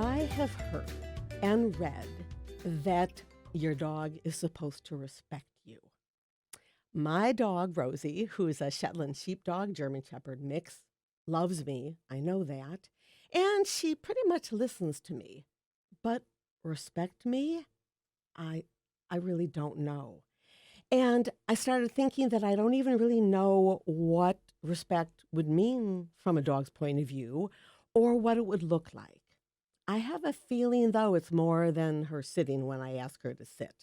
I have heard and read that your dog is supposed to respect you. My dog, Rosie, who is a Shetland sheepdog, German Shepherd mix, loves me. I know that. And she pretty much listens to me. But respect me? I I really don't know. And I started thinking that I don't even really know what respect would mean from a dog's point of view or what it would look like. I have a feeling, though, it's more than her sitting when I ask her to sit.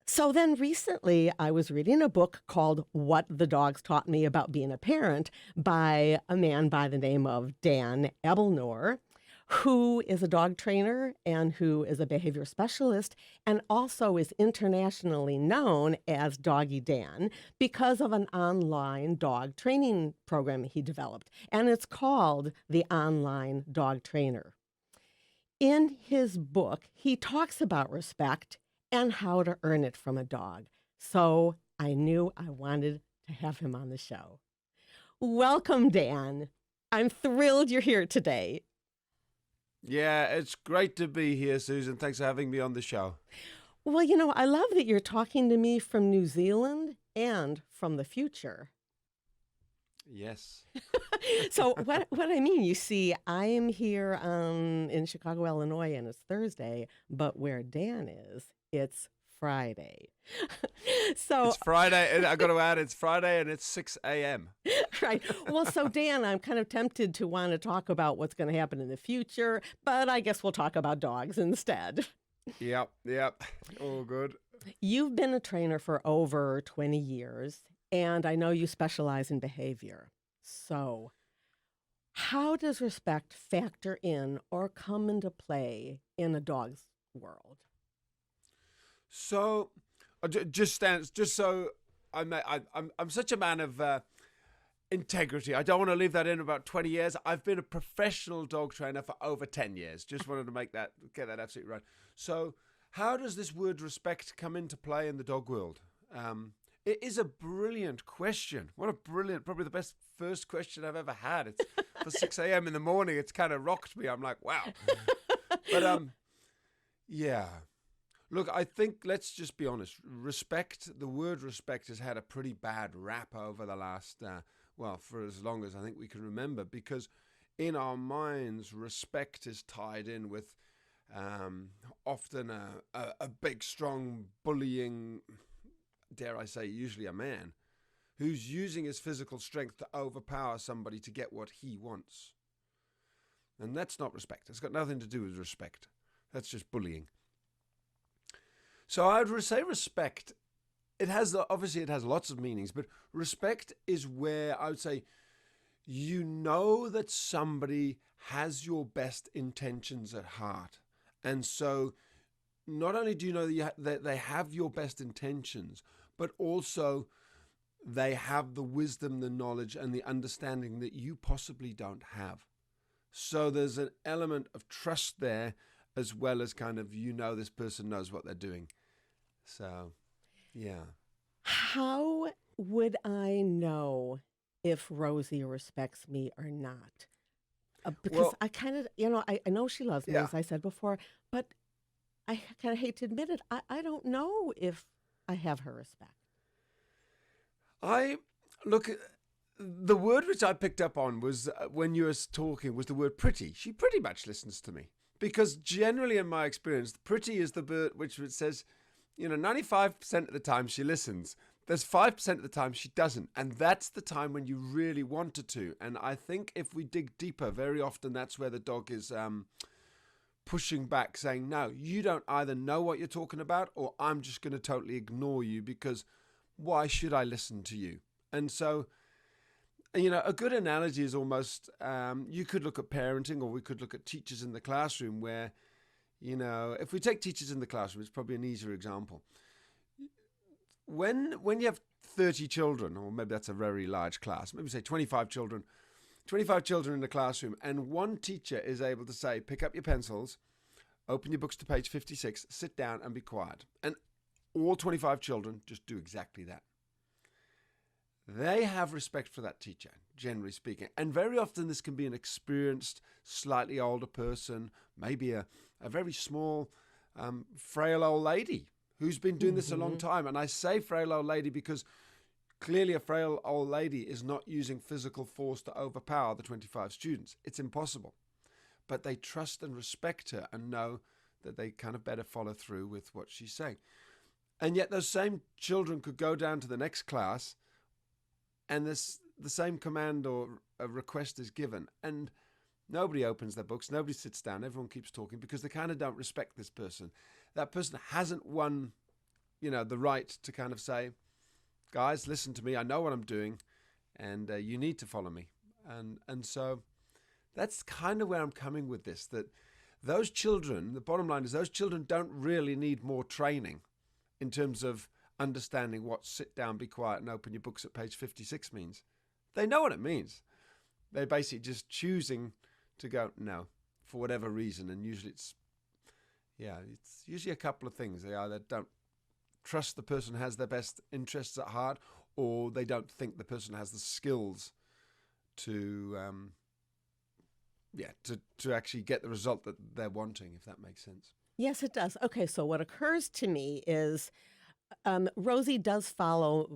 So then recently, I was reading a book called What the Dogs Taught Me About Being a Parent by a man by the name of Dan Ebelnor, who is a dog trainer and who is a behavior specialist and also is internationally known as Doggy Dan because of an online dog training program he developed. And it's called the Online Dog Trainer. In his book, he talks about respect and how to earn it from a dog. So I knew I wanted to have him on the show. Welcome, Dan. I'm thrilled you're here today. Yeah, it's great to be here, Susan. Thanks for having me on the show. Well, I love that you're talking to me from New Zealand and from the future. Yes. So what I mean, you see, I am here in Chicago, Illinois, and it's Thursday, but where Dan is, it's Friday. So It's Friday, and I got to add, it's Friday and it's 6 a.m. Right. Well, so Dan, I'm kind of tempted to want to talk about what's going to happen in the future, but I guess we'll talk about dogs instead. Yep. All good. You've been a trainer for over 20 years, and I know you specialize in behavior. So, how does respect factor in or come into play in a dog's world? So, just so I'm such a man of integrity. I don't want to leave that in about 20 years. I've been a professional dog trainer for over 10 years. Just wanted to get that absolutely right. So, how does this word respect come into play in the dog world? It is a brilliant question. Probably the best first question I've ever had. It's for 6 a.m. in the morning. It's kind of rocked me. I'm like, wow. But yeah. Look, I think let's just be honest. The word respect has had a pretty bad rap over the last, for as long as I think we can remember, because in our minds, respect is tied in with often a big, strong, bullying, dare I say, usually a man, who's using his physical strength to overpower somebody to get what he wants. And that's not respect. It's got nothing to do with respect. That's just bullying. So I would say respect, it has lots of meanings, but respect is where I would say you know that somebody has your best intentions at heart. And so not only do you know that they have your best intentions, but also they have the wisdom, the knowledge, and the understanding that you possibly don't have. So there's an element of trust there, as well as kind of, this person knows what they're doing. So, yeah. How would I know if Rosie respects me or not? Because I kind of, I know she loves me, as I said before, but I kind of hate to admit it. I don't know if I have her respect. The word which I picked up on was when you were talking was the word pretty. She pretty much listens to me because generally in my experience, pretty is the word which says, 95% of the time she listens. There's 5% of the time she doesn't. And that's the time when you really want her to. And I think if we dig deeper, very often that's where the dog is pushing back, saying, no, you don't either know what you're talking about or I'm just going to totally ignore you because why should I listen to you? And so, a good analogy is almost, you could look at parenting or we could look at teachers in the classroom where, if we take teachers in the classroom, it's probably an easier example. When you have 30 children, or maybe that's a very large class, maybe say 25 children in the classroom, and one teacher is able to say, pick up your pencils, open your books to page 56, sit down and be quiet. And all 25 children just do exactly that. they have respect for that teacher, generally speaking. And very often this can be an experienced, slightly older person, maybe a very small, frail old lady who's been doing this a long time. And I say frail old lady because clearly a frail old lady is not using physical force to overpower the 25 students. It's impossible. But they trust and respect her and know that they kind of better follow through with what she's saying. And yet those same children could go down to the next class and the same command or a request is given. And nobody opens their books, nobody sits down, everyone keeps talking because they kind of don't respect this person. That person hasn't won, the right to kind of say, guys, listen to me, I know what I'm doing, and you need to follow me. And so that's kind of where I'm coming with this, that those children, the bottom line is those children don't really need more training in terms of understanding what sit down, be quiet, and open your books at page 56 means. They know what it means. They're basically just choosing to go, no, for whatever reason. And usually it's usually a couple of things. They either don't trust the person has their best interests at heart, or they don't think the person has the skills to actually get the result that they're wanting, if that makes sense. Yes, it does. Okay, so what occurs to me is Rosie does follow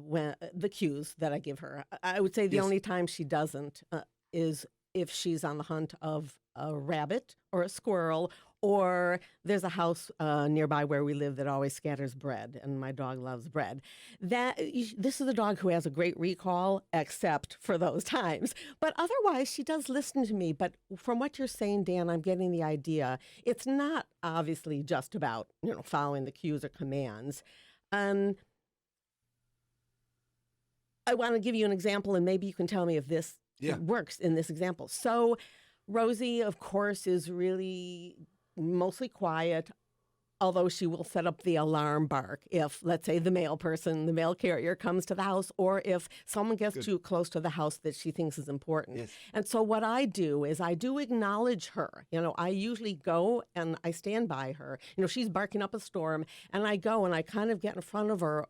the cues that I give her. I would say the Yes. only time she doesn't is if she's on the hunt of a rabbit or a squirrel, or there's a house nearby where we live that always scatters bread, and my dog loves bread. This is a dog who has a great recall, except for those times. But otherwise, she does listen to me. But from what you're saying, Dan, I'm getting the idea. It's not obviously just about following the cues or commands. I want to give you an example, and maybe you can tell me if this works in this example. So Rosie, of course, is really mostly quiet, although she will set up the alarm bark if, let's say, the mail carrier comes to the house, or if someone gets too close to the house that she thinks is important. Yes. And so what I do is I do acknowledge her. I usually go and I stand by her. She's barking up a storm, and I go and I kind of get in front of her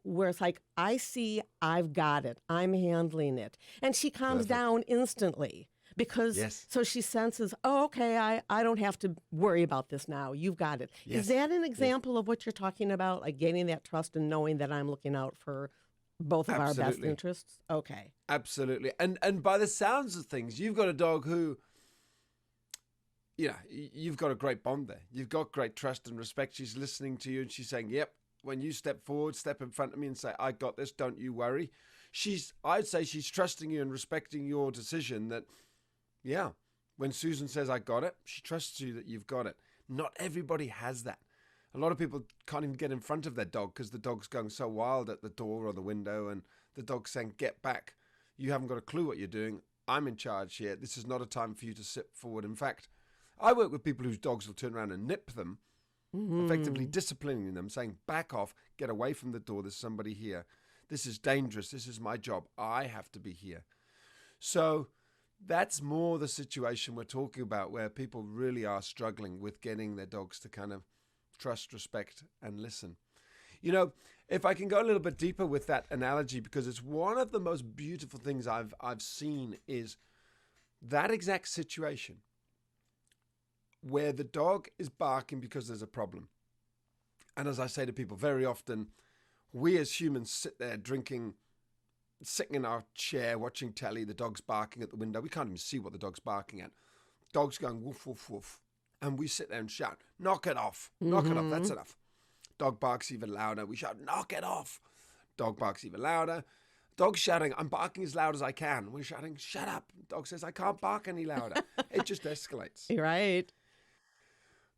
where it's like, I see, I've got it, I'm handling it. And she calms down instantly. Because so she senses, oh, okay, I don't have to worry about this now. You've got it. Yes. Is that an example of what you're talking about, like gaining that trust and knowing that I'm looking out for both of our best interests? Okay. Absolutely. And by the sounds of things, you've got a dog who, you've got a great bond there. You've got great trust and respect. She's listening to you and she's saying, yep, when you step forward, step in front of me and say, I got this, don't you worry. I'd say she's trusting you and respecting your decision that, yeah, when Susan says, I got it, she trusts you that you've got it. Not everybody has that. A lot of people can't even get in front of their dog because the dog's going so wild at the door or the window, and the dog's saying, get back. You haven't got a clue what you're doing. I'm in charge here. This is not a time for you to sit forward. In fact, I work with people whose dogs will turn around and nip them, effectively disciplining them, saying, back off, get away from the door. There's somebody here. This is dangerous. This is my job. I have to be here. So that's more the situation we're talking about, where people really are struggling with getting their dogs to kind of trust, respect, and listen. If I can go a little bit deeper with that analogy, because it's one of the most beautiful things I've seen, is that exact situation where the dog is barking because there's a problem. And as I say to people very often, we as humans sit there sitting in our chair watching telly, the dog's barking at the window. We can't even see what the dog's barking at. Dog's going woof, woof, woof. And we sit there and shout, knock it off. Knock it off. That's enough. Dog barks even louder. We shout, knock it off. Dog barks even louder. Dog's shouting, I'm barking as loud as I can. We're shouting, shut up. Dog says, I can't bark any louder. It just escalates. You're right.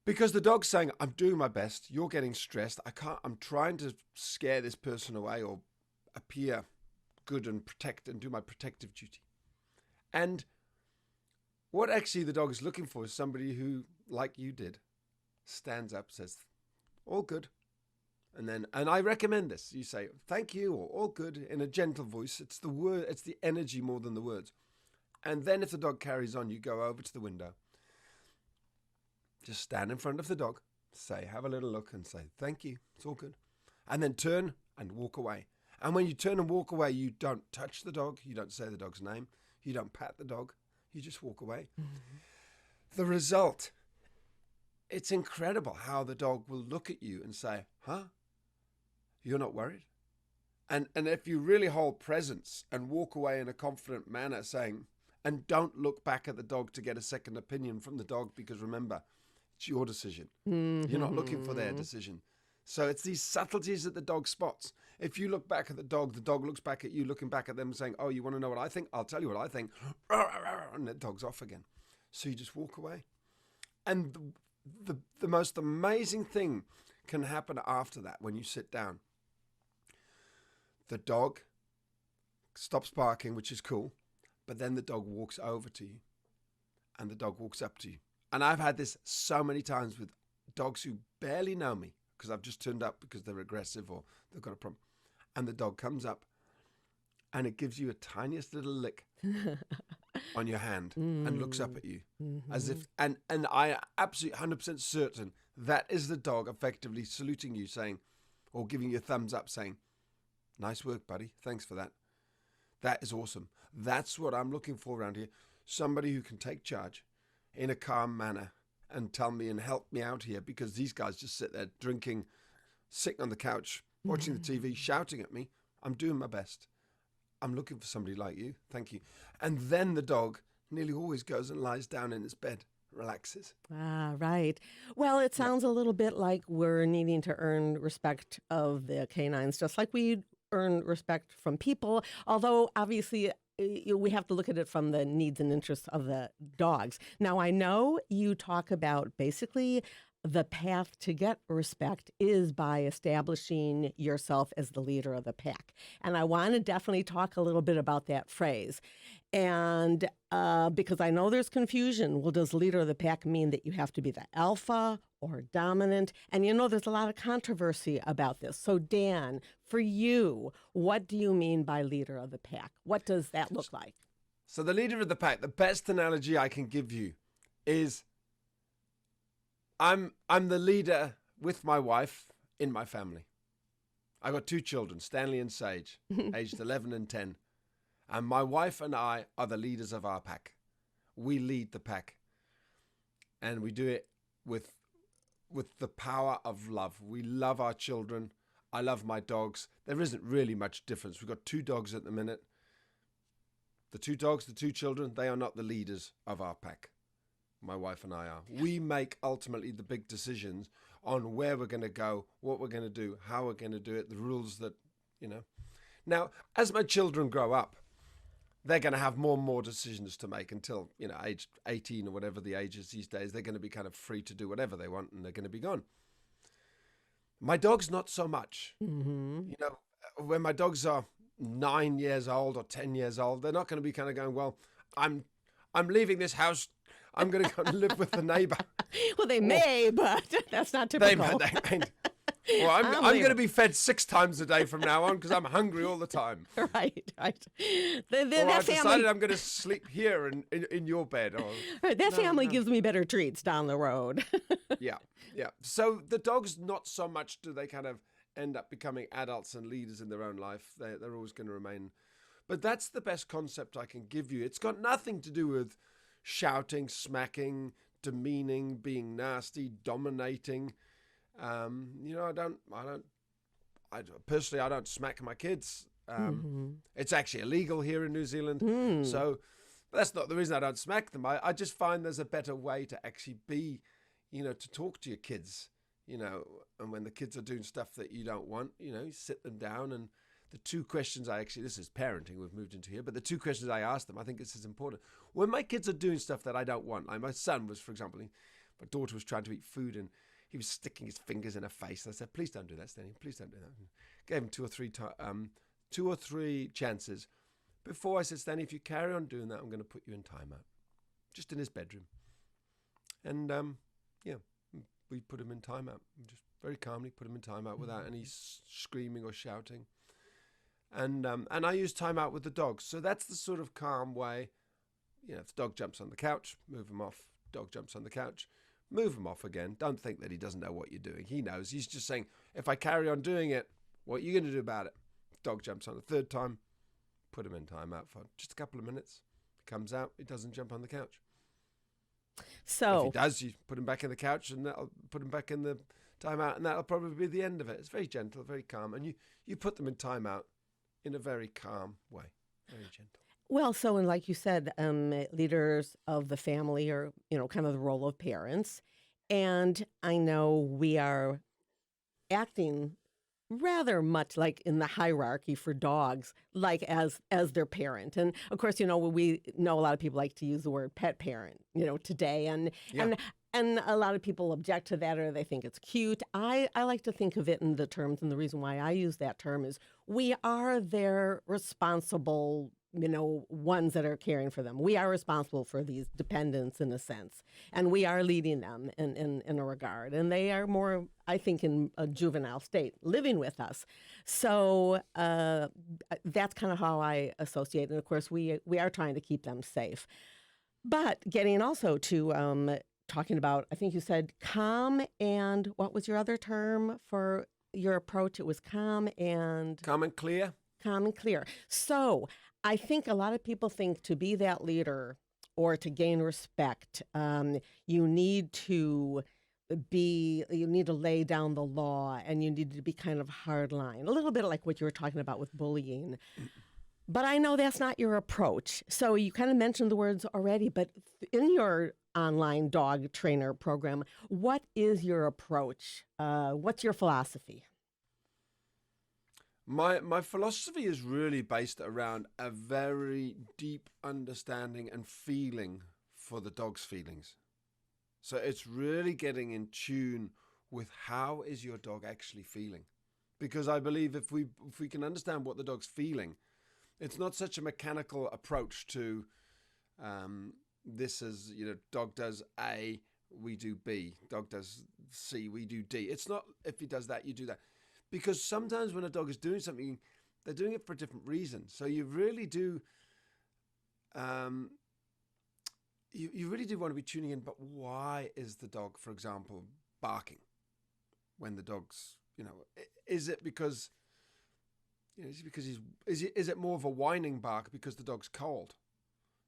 Because the dog's saying, I'm doing my best. You're getting stressed. I'm trying to scare this person away or appear good and protect and do my protective duty. And what actually the dog is looking for is somebody who, like you did, stands up, says, all good. And I recommend this. You say, thank you, or all good, in a gentle voice. It's the energy more than the words. And then if the dog carries on, you go over to the window. Just stand in front of the dog, have a little look and say, thank you, it's all good. And then turn and walk away. And when you turn and walk away, you don't touch the dog. You don't say the dog's name. You don't pat the dog. You just walk away. Mm-hmm. The result, it's incredible how the dog will look at you and say, huh? You're not worried? And if you really hold presence and walk away in a confident manner saying, and don't look back at the dog to get a second opinion from the dog, because remember, it's your decision. Mm-hmm. You're not looking for their decision. So it's these subtleties that the dog spots. If you look back at the dog looks back at you, looking back at them and saying, oh, you want to know what I think? I'll tell you what I think. And the dog's off again. So you just walk away. And the most amazing thing can happen after that when you sit down. The dog stops barking, which is cool, but then the dog walks over to you and the dog walks up to you. And I've had this so many times with dogs who barely know me because I've just turned up because they're aggressive or they've got a problem. And the dog comes up and it gives you a tiniest little lick on your hand and looks up at you as if, and I am absolutely 100% certain that is the dog effectively saluting you, saying, or giving you a thumbs up saying, nice work, buddy. Thanks for that. That is awesome. That's what I'm looking for around here. Somebody who can take charge in a calm manner and tell me and help me out here, because these guys just sit there drinking, sitting on the couch, watching the TV, shouting at me. I'm doing my best. I'm looking for somebody like you. Thank you. And then the dog nearly always goes and lies down in its bed, relaxes. Ah, right. Well, it sounds a little bit like we're needing to earn respect of the canines, just like we earn respect from people, although obviously we have to look at it from the needs and interests of the dogs. Now, I know you talk about basically the path to get respect is by establishing yourself as the leader of the pack. And I want to definitely talk a little bit about that phrase. And because I know there's confusion. Well, does leader of the pack mean that you have to be the alpha or dominant? And there's a lot of controversy about this. So Dan, for you, what do you mean by leader of the pack? What does that look like? So the leader of the pack, the best analogy I can give you is I'm the leader with my wife in my family. I got 2 children, Stanley and Sage, aged 11 and 10. And my wife and I are the leaders of our pack. We lead the pack. And we do it with the power of love. We love our children. I love my dogs. There isn't really much difference. We've got 2 dogs at the minute. The 2 dogs, the 2 children, they are not the leaders of our pack. My wife and I are. We make ultimately the big decisions on where we're going to go, what we're going to do, how we're going to do it, the rules that, Now, as my children grow up, they're going to have more and more decisions to make until, age 18 or whatever the age is these days. They're going to be kind of free to do whatever they want and they're going to be gone. My dogs, not so much. Mm-hmm. When my dogs are 9 years old or 10 years old, they're not going to be kind of going, well, I'm leaving this house. I'm going to go and live with the neighbor. Well, they may, but that's not typical. Well, I'm going to be fed 6 times a day from now on because I'm hungry all the time. Right. I've decided I'm going to sleep here in your bed. That family gives me better treats down the road. Yeah. So the dogs, not so much do they kind of end up becoming adults and leaders in their own life. They're always going to remain. But that's the best concept I can give you. It's got nothing to do with shouting, smacking, demeaning, being nasty, dominating. I personally don't smack my kids. It's actually illegal here in New Zealand. So that's not the reason I don't smack them. I just find there's a better way to actually be, to talk to your kids, and when the kids are doing stuff that you don't want, you sit them down. And the 2 questions this is parenting we've moved into here, but the 2 questions I ask them, I think this is important. When my kids are doing stuff that I don't want, like my son was, for example, my daughter was trying to eat food and he was sticking his fingers in her face. I said, please don't do that, Stanley. Please don't do that. Gave him 2 or 3 chances before I said, Stanley, if you carry on doing that, I'm going to put you in timeout. Just in his bedroom. And, we put him in timeout. Just very calmly put him in timeout without any screaming or shouting. And I use timeout with the dogs. So that's the sort of calm way. If the dog jumps on the couch, move him off. Dog jumps on the couch, move him off again. Don't think that he doesn't know what you're doing. He knows. He's just saying, if I carry on doing it, what are you going to do about it? dog jumps on the third time, put him in timeout for just a couple of minutes. Comes out, he doesn't jump on the couch. So if he does, you put him back in the couch, and that'll put him back in the timeout, and that'll probably be the end of it. It's very gentle, very calm, and you put them in timeout in a very calm way, very gentle. well, so and like you said, leaders of the family are kind of the role of parents, and I know we are acting rather much like in the hierarchy for dogs, like as their parent. And of course, we know a lot of people like to use the word pet parent, today, and Yeah. and a lot of people object to that or they think it's cute. I like to think of it in the terms, and the reason why I use that term is we are their responsible, ones that are caring for them. We are responsible for these dependents in a sense, and we are leading them in a regard. And they are more, I think, in a juvenile state, living with us. So that's kind of how I associate. And of course, we are trying to keep them safe. But getting also to talking about, I think you said calm, and what was your other term for your approach? It was calm and Clear. calm and clear. So I think a lot of people think to be that leader or to gain respect, you need to lay down the law, and you need to be kind of hard line, a little bit like what you were talking about with bullying. But I know that's not your approach. So you kind of mentioned the words already, but in your online dog trainer program, what is your approach? What's your philosophy? My philosophy is really based around a very deep understanding and feeling for the dog's feelings. So it's really getting in tune with how is your dog actually feeling. Because I believe if we can understand what the dog's feeling, it's not such a mechanical approach to this is, dog does A, we do B. Dog does C, we do D. It's not if he does that, you do that. Because sometimes when a dog is doing something, they're doing it for a different reason. So you really do, you really do want to be tuning in. But why is the dog, for example, barking when the dog's, is it because, is it because is it more of a whining bark because the dog's cold?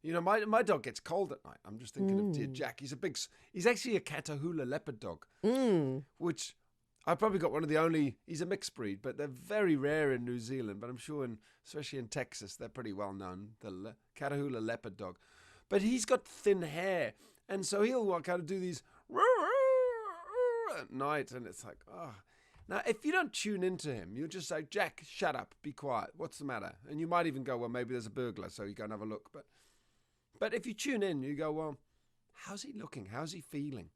My dog gets cold at night. I'm just thinking of dear Jack. He's actually a Catahoula leopard dog, which I've probably got one of the only, he's a mixed breed, but they're very rare in New Zealand, but I'm sure especially in Texas, they're pretty well known, the Catahoula leopard dog. But he's got thin hair, and so he'll kind of do these at night, and it's like, oh. Now, if you don't tune into him, you'll just say, Jack, shut up, be quiet, what's the matter? And you might even go, well, maybe there's a burglar, so you go and have a look. But if you tune in, you go, well, how's he looking? How's he feeling?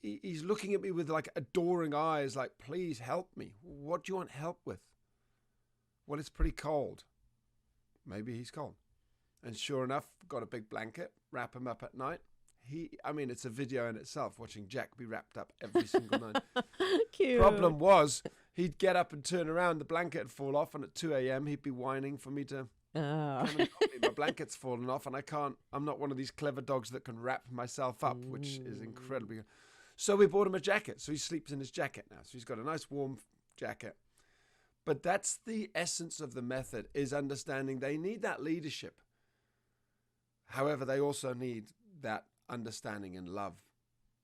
He's looking at me with like adoring eyes, like, please help me. What do you want help with? Well, it's pretty cold. Maybe he's cold. And sure enough, got a big blanket, wrap him up at night. It's a video in itself, watching Jack be wrapped up every single night. Cute. Problem was, he'd get up and turn around, the blanket would fall off, and at 2 a.m. he'd be whining for me to come and help me. My blanket's fallen off, and I'm not one of these clever dogs that can wrap myself up, which is incredibly good. So we bought him a jacket, so he sleeps in his jacket now. So he's got a nice warm jacket. But that's the essence of the method, is understanding they need that leadership. However, they also need that understanding and love.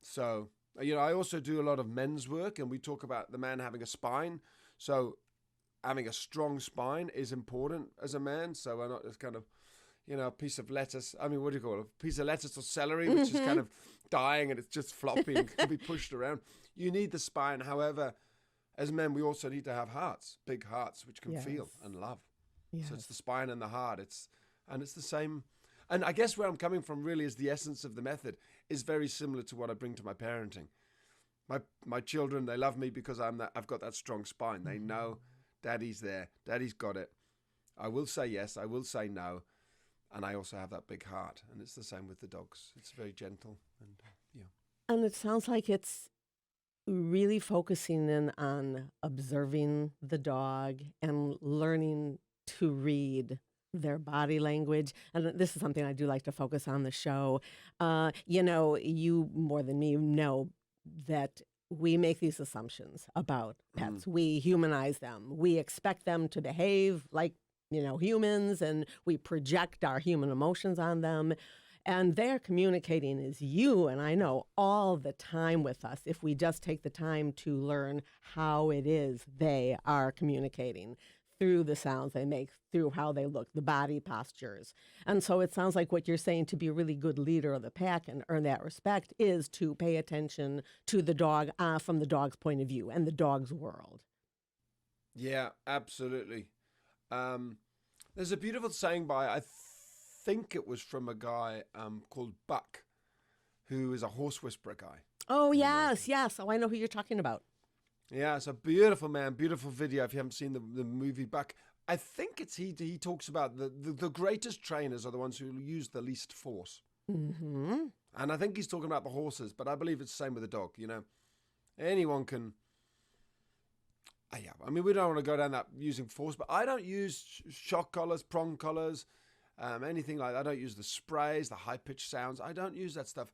So, I also do a lot of men's work, and we talk about the man having a spine. So having a strong spine is important as a man. So we're not just kind of, a piece of lettuce. What do you call it? A piece of lettuce or celery, which is kind of dying and it's just floppy and can be pushed around. You need the spine. However, as men, we also need to have hearts, big hearts, which can feel and love. Yes. So it's the spine and the heart. It's the same. And I guess where I'm coming from really is the essence of the method is very similar to what I bring to my parenting. My children, they love me because I've got that strong spine. They know Daddy's there. Daddy's got it. I will say yes. I will say no. And I also have that big heart. And it's the same with the dogs. It's very gentle. And it sounds like it's really focusing in on observing the dog and learning to read their body language. And this is something I do like to focus on the show. You more than me know that we make these assumptions about Mm. pets. We humanize them. We expect them to behave like, humans, and we project our human emotions on them. And they're communicating as you and I know all the time with us if we just take the time to learn how it is they are communicating through the sounds they make, through how they look, the body postures. And so it sounds like what you're saying, to be a really good leader of the pack and earn that respect, is to pay attention to the dog from the dog's point of view and the dog's world. Yeah, absolutely. Um, there's a beautiful saying by, I think it was from a guy called Buck, who is a horse whisperer guy Oh, in America. yes, yes. Oh, I know who you're talking about. Yeah, it's a beautiful man, beautiful video. If you haven't seen the movie Buck, I think it's he talks about the greatest trainers are the ones who use the least force. Mm-hmm. And I think he's talking about the horses, but I believe it's the same with the dog. Anyone can. Yeah, I mean, we don't want to go down that using force, but I don't use shock collars, prong collars, anything like that. I don't use the sprays, the high pitched sounds. I don't use that stuff.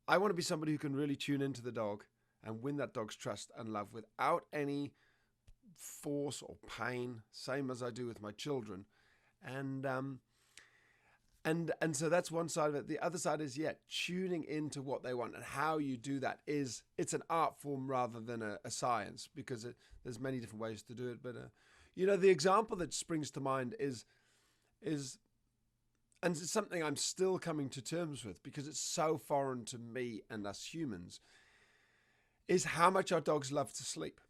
I want to be somebody who can really tune into the dog and win that dog's trust and love without any force or pain, same as I do with my children. And so that's one side of it. The other side is, tuning into what they want, and how you do that it's an art form rather than a science, because there's many different ways to do it. But the example that springs to mind is and it's something I'm still coming to terms with because it's so foreign to me and us humans, is how much our dogs love to sleep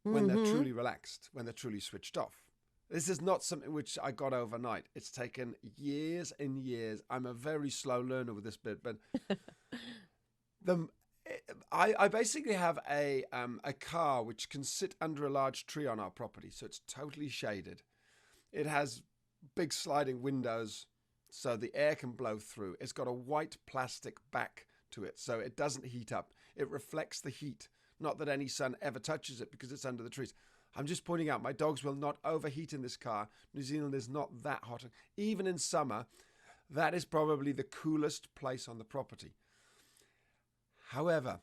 when they're truly relaxed, when they're truly switched off. This is not something which I got overnight. It's taken years and years. I'm a very slow learner with this bit, but I basically have a car which can sit under a large tree on our property, so it's totally shaded. It has big sliding windows, so the air can blow through. It's got a white plastic back to it, so it doesn't heat up. It reflects the heat. Not that any sun ever touches it because it's under the trees. I'm just pointing out my dogs will not overheat in this car. New Zealand is not that hot. Even in summer, that is probably the coolest place on the property. However,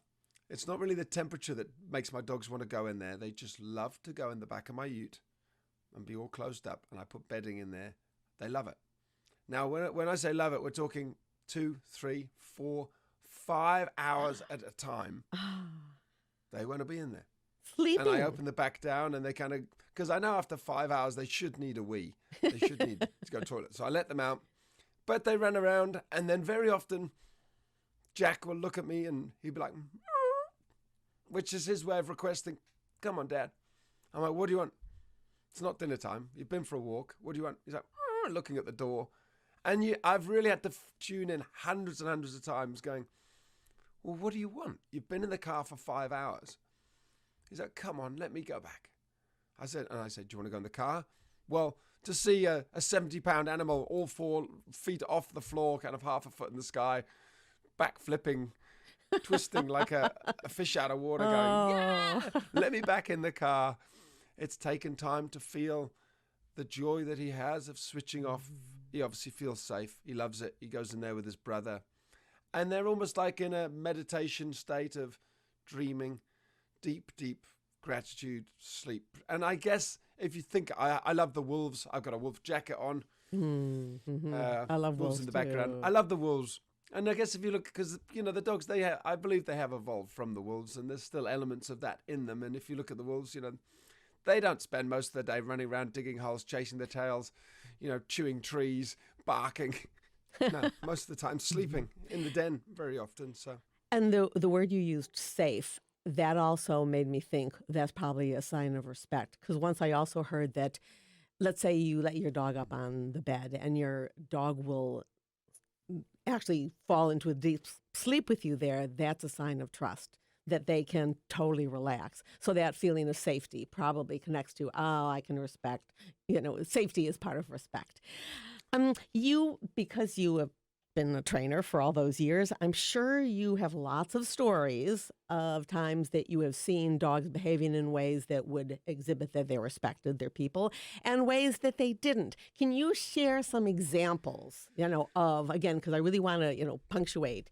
it's not really the temperature that makes my dogs want to go in there. They just love to go in the back of my ute and be all closed up, and I put bedding in there. They love it. Now, when I say love it, we're talking 2, 3, 4, 5 hours at a time. They want to be in there. Sleeping. And I open the back down, and they kind of, because I know after 5 hours they should need a wee. They should need to go to the toilet. So I let them out, but they run around, and then very often Jack will look at me and he'd be like, which is his way of requesting, come on, Dad. I'm like, what do you want? It's not dinner time. You've been for a walk. What do you want? He's like, looking at the door. And I've really had to tune in hundreds and hundreds of times going, well, what do you want? You've been in the car for 5 hours. He's like, come on, let me go back. I said, do you want to go in the car? Well, to see a 70-pound animal, all 4 feet off the floor, kind of half a foot in the sky, back flipping, twisting like a fish out of water, going, yeah, let me back in the car. It's taken time to feel the joy that he has of switching off. He obviously feels safe. He loves it. He goes in there with his brother. And they're almost like in a meditation state of dreaming, deep, deep gratitude, sleep. And I guess if you think, I love the wolves. I've got a wolf jacket on. Mm-hmm. I love wolves in the background. too. I love the wolves. And I guess if you look, because, the dogs, I believe they have evolved from the wolves, and there's still elements of that in them. And if you look at the wolves, they don't spend most of the day running around digging holes, chasing their tails, chewing trees, barking. No, most of the time sleeping in the den very often. So. And the word you used, safe, that also made me think that's probably a sign of respect. Because once I also heard that, let's say you let your dog up on the bed and your dog will actually fall into a deep sleep with you there, that's a sign of trust, that they can totally relax. So that feeling of safety probably connects to, I can respect, safety is part of respect. Because you have been a trainer for all those years, I'm sure you have lots of stories of times that you have seen dogs behaving in ways that would exhibit that they respected their people and ways that they didn't. Can you share some examples, of, again, because I really want to, punctuate,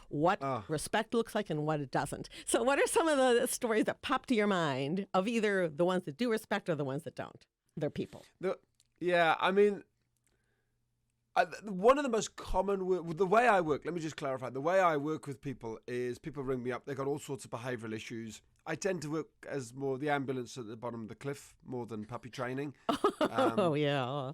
what Oh, respect looks like and what it doesn't. So what are some of the stories that pop to your mind of either the ones that do respect or the ones that don't, their people? yeah, I mean, one of the most common the way I work, let me just clarify, the way I work with people is people ring me up, they've got all sorts of behavioral issues. I tend to work as more the ambulance at the bottom of the cliff more than puppy training. Oh, yeah.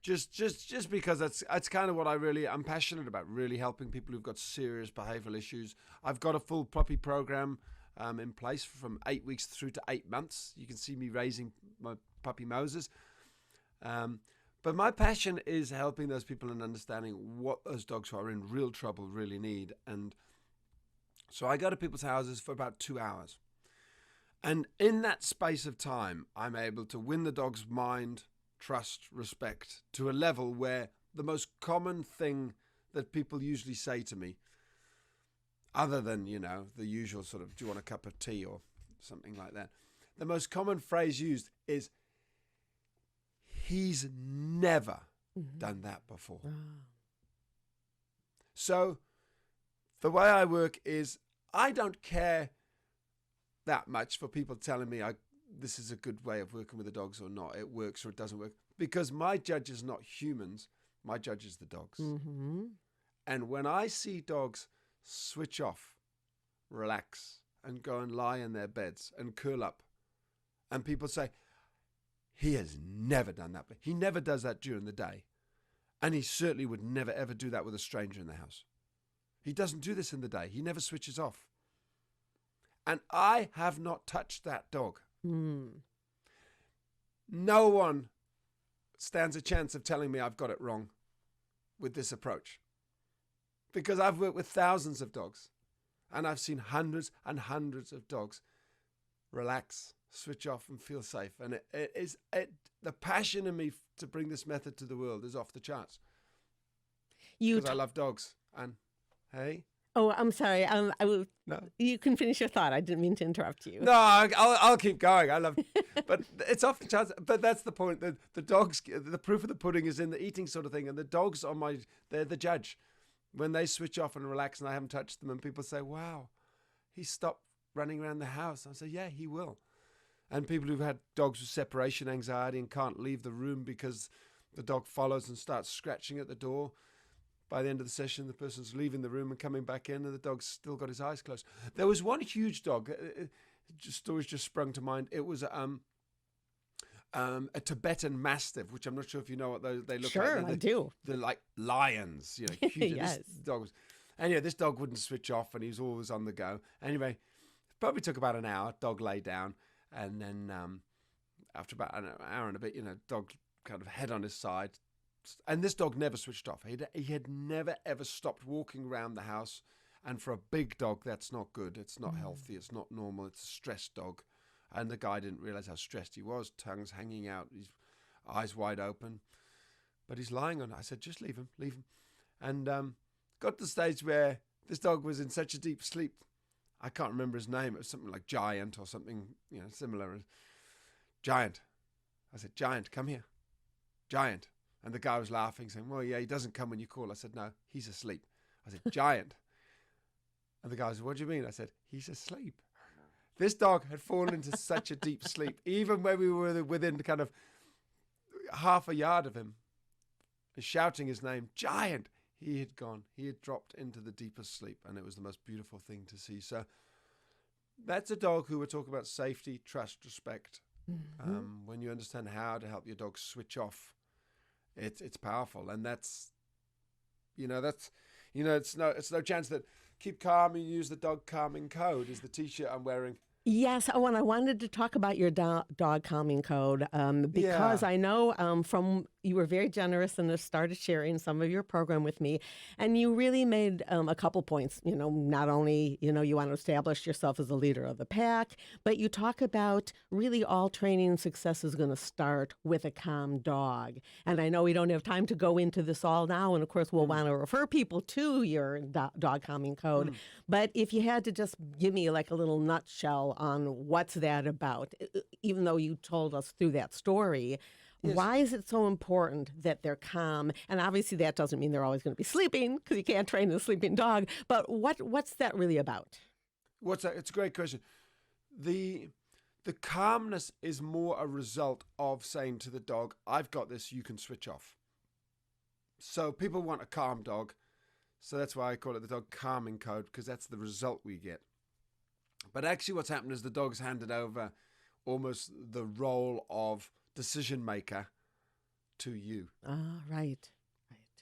Just because that's kind of what I'm passionate about, really helping people who've got serious behavioral issues. I've got a full puppy program in place from 8 weeks through to 8 months. You can see me raising my puppy Moses. But my passion is helping those people and understanding what those dogs who are in real trouble really need. And so I go to people's houses for about 2 hours. And in that space of time, I'm able to win the dog's mind, trust, respect to a level where the most common thing that people usually say to me, other than, the usual sort of, do you want a cup of tea or something like that? The most common phrase used is, he's never done that before. Oh. So the way I work is I don't care that much for people telling me this is a good way of working with the dogs or not. It works or it doesn't work. Because my judge is not humans. My judge is the dogs. Mm-hmm. And when I see dogs switch off, relax, and go and lie in their beds and curl up, and people say, he has never done that. He never does that during the day. And he certainly would never, ever do that with a stranger in the house. He doesn't do this in the day. He never switches off. And I have not touched that dog. Mm. No one stands a chance of telling me I've got it wrong with this approach. Because I've worked with thousands of dogs. And I've seen hundreds and hundreds of dogs relax, switch off and feel safe. And the passion in me to bring this method to the world is off the charts. Because I love dogs. And hey? Oh, I'm sorry. No. You can finish your thought. I didn't mean to interrupt you. No, I'll keep going. But it's off the charts. But that's the point. The dogs, the proof of the pudding is in the eating sort of thing. And the dogs they're the judge. When they switch off and relax and I haven't touched them and people say, wow, he stopped running around the house. I say, yeah, he will. And people who've had dogs with separation anxiety and can't leave the room because the dog follows and starts scratching at the door. By the end of the session, the person's leaving the room and coming back in and the dog's still got his eyes closed. There was one huge dog, stories just sprung to mind. It was a Tibetan Mastiff, which I'm not sure if you know what they look like. Sure, I do. They're like lions, huge. Yes. This dog wouldn't switch off and he was always on the go. Anyway, probably took about an hour. Dog lay down. And then after about an hour and a bit, dog kind of head on his side. And this dog never switched off. He had never, ever stopped walking around the house. And for a big dog, that's not good. It's not healthy. It's not normal. It's a stressed dog. And the guy didn't realize how stressed he was. Tongue's hanging out. His eyes wide open. But he's lying on it. I said, just leave him. And got to the stage where this dog was in such a deep sleep. I can't remember his name. It was something like Giant or something, similar. Giant. I said, Giant, come here. Giant. And the guy was laughing, saying, well, yeah, he doesn't come when you call. I said, no, he's asleep. I said, Giant. And the guy said, what do you mean? I said, he's asleep. This dog had fallen into such a deep sleep, even when we were within kind of half a yard of him, shouting his name, Giant. He had gone. He had dropped into the deepest sleep, and it was the most beautiful thing to see. So that's a dog who we're talking about safety, trust, respect. Mm-hmm. When you understand how to help your dog switch off, it's powerful, and it's no chance that keep calm and use the dog calming code is the T-shirt I'm wearing. Yes, and I wanted to talk about your dog calming code because I know from you were very generous and started sharing some of your program with me. And you really made a couple points. Not only, you want to establish yourself as a leader of the pack, but you talk about really all training success is going to start with a calm dog. And I know we don't have time to go into this all now. And of course, we'll want to refer people to your dog calming code. But if you had to just give me like a little nutshell on what's that about, even though you told us through that story, Yes. why is it so important that they're calm? And obviously that doesn't mean they're always going to be sleeping, because you can't train a sleeping dog. But what's that really about? What's that? It's a great question. The calmness is more a result of saying to the dog, I've got this, you can switch off. So people want a calm dog. So that's why I call it the dog calming code, because that's the result we get. But actually what's happened is the dog's handed over almost the role of decision maker to you. Ah, right.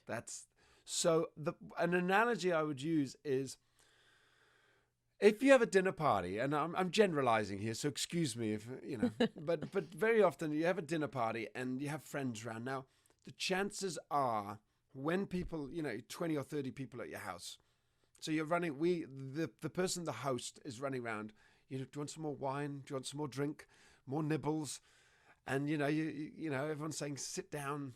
That's so an analogy I would use is, if you have a dinner party, and I'm generalizing here, so excuse me if but very often you have a dinner party and you have friends around. Now the chances are, when people, 20 or 30 people at your house, so you're running, the person, the host, is running around, do you want some more wine, do you want some more drink, more nibbles? And everyone's saying, sit down,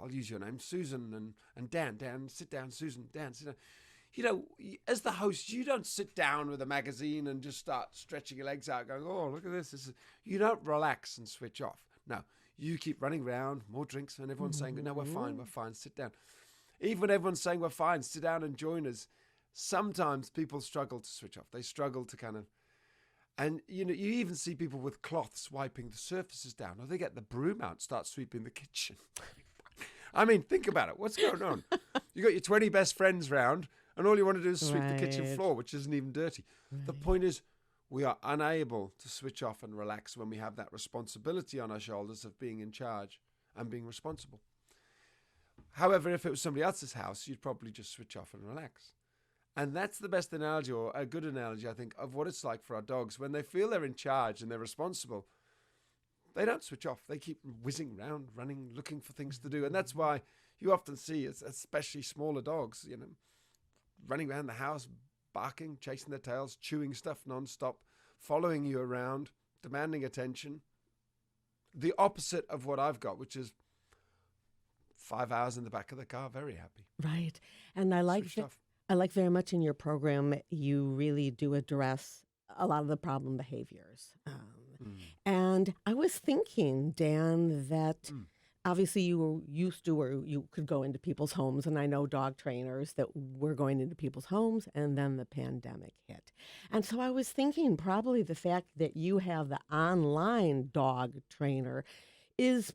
I'll use your name, Susan and Dan, sit down, Susan, Dan, sit down. As the host, you don't sit down with a magazine and just start stretching your legs out going, oh, look at this. You don't relax and switch off. No, you keep running around, more drinks, and everyone's saying, no, we're fine, sit down. Even when everyone's saying we're fine, sit down and join us, sometimes people struggle to switch off. They struggle to kind of, and you even see people with cloths wiping the surfaces down, or they get the broom out and start sweeping the kitchen. I mean, think about it. What's going on? You got your 20 best friends round, and all you want to do is sweep the kitchen floor, which isn't even dirty. Right. The point is, we are unable to switch off and relax when we have that responsibility on our shoulders of being in charge and being responsible. However, if it was somebody else's house, you'd probably just switch off and relax. And that's the best analogy, or a good analogy, I think, of what it's like for our dogs. When they feel they're in charge and they're responsible, they don't switch off. They keep whizzing around, running, looking for things to do. And that's why you often see, especially smaller dogs, running around the house, barking, chasing their tails, chewing stuff nonstop, following you around, demanding attention. The opposite of what I've got, which is 5 hours in the back of the car, very happy. Right. And I like very much in your program, you really do address a lot of the problem behaviors. And I was thinking, Dan, that obviously you were used to, or you could go into people's homes, and I know dog trainers that were going into people's homes, and then the pandemic hit. And so I was thinking probably the fact that you have the online dog trainer is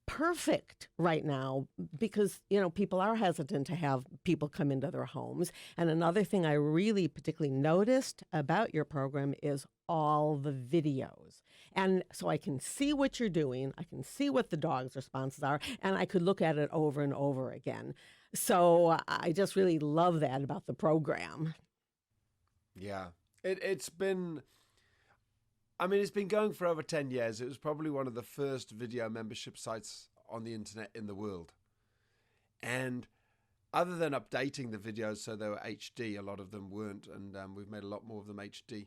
perfect right now, because people are hesitant to have people come into their homes. And another thing I really particularly noticed about your program is all the videos. And so I can see what you're doing, I can see what the dog's responses are, and I could look at it over and over again. So I just really love that about the program. Yeah, it's been going for over 10 years. It was probably one of the first video membership sites on the internet in the world. And other than updating the videos so they were HD, a lot of them weren't, and we've made a lot more of them HD.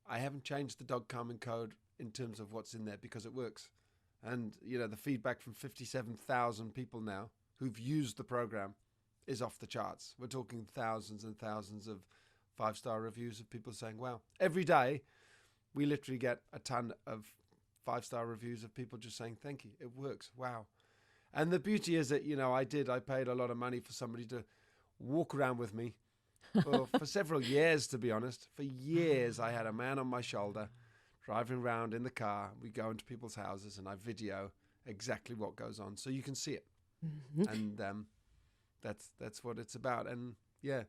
I haven't changed the dog calming code in terms of what's in there, because it works. And, the feedback from 57,000 people now who've used the program is off the charts. We're talking thousands and thousands of 5-star reviews of people saying, wow. Every day, we literally get a ton of 5-star reviews of people just saying, thank you, it works, wow. And the beauty is that, I paid a lot of money for somebody to walk around with me for several years, to be honest. For years, I had a man on my shoulder driving around in the car. We go into people's houses and I video exactly what goes on, so you can see it. And that's what it's about. And yeah.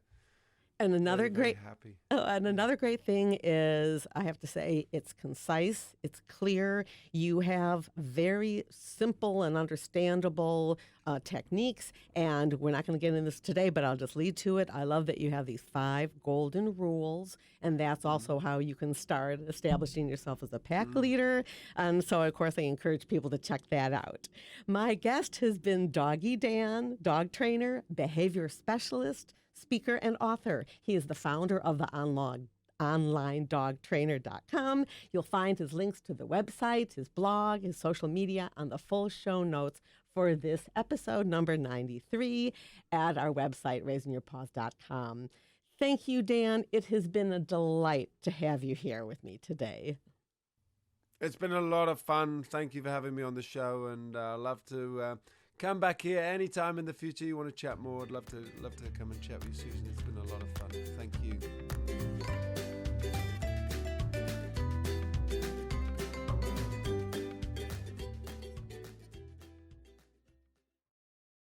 And another very happy. Another great thing is, I have to say, it's concise, it's clear. You have very simple and understandable techniques. And we're not going to get into this today, but I'll just lead to it. I love that you have these 5 golden rules, and that's also how you can start establishing yourself as a pack leader. And so, of course, I encourage people to check that out. My guest has been Doggy Dan, dog trainer, behavior specialist, speaker, and author. He is the founder of the onlinedogtrainer.com. You'll find his links to the website, his blog, his social media on the full show notes for this episode number 93 at our website, raisingyourpaws.com. Thank you, Dan. It has been a delight to have you here with me today. It's been a lot of fun. Thank you for having me on the show, and I'd love to come back here anytime in the future you want to chat more. I'd love to come and chat with you, Susan. It's been a lot of fun. Thank you.